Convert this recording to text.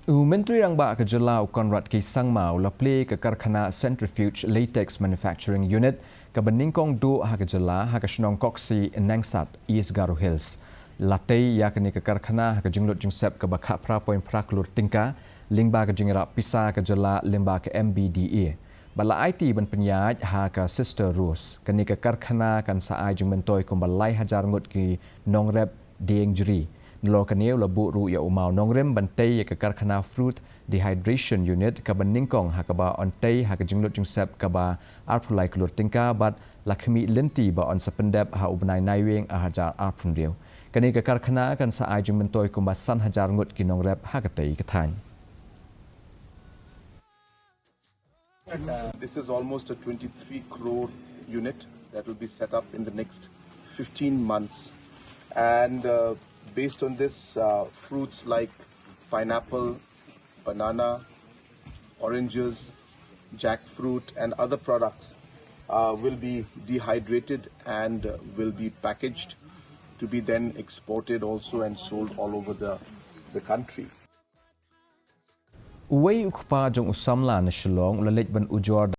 Myntri Rangbah ke Jylla Konrad ki Sangmau la Plie ke Karkhana Centrifuge Latex Manufacturing Unit ke Beningkong du ha ke Jylla ha ke Shnong Koksi Nangsat East Garo Hills. Latei yakni ke Karkhana ha ke Jinglut Jingsep ke Bakha Prapoin Praklur Tingka Lingba ke Jingira Pisa ke Jylla Limba ke MBDA. Bala IT ben penyaj ha ke Sister Rose kini ke Karkhana kan saai jing mentoi kumbalai hajar ngut ki Nongr Dieng Jri. Lokaniu labu ru ya umau Nongrim bantai ke Karkhana Fruit Dehydration Unit ke Beningkong hakaba ontai ha ke jinglut jingsep ke ba arpulai kelur tingka bat lakmi lenti ba on sependep ha ubnai naiweng a hajar arpunriu. Kani ke Karkhana kan saai jing mentoi kumbasan hajar ngut ki Nongrep ha ke tai ke than. This is almost a 23 crore unit that will be set up in the next 15 months. And based on this, fruits like pineapple, banana, oranges, jackfruit and other products will be dehydrated and will be packaged to be then exported also and sold all over the country. Uwei ukpa jong usamla na Shillong ulalej ban ujor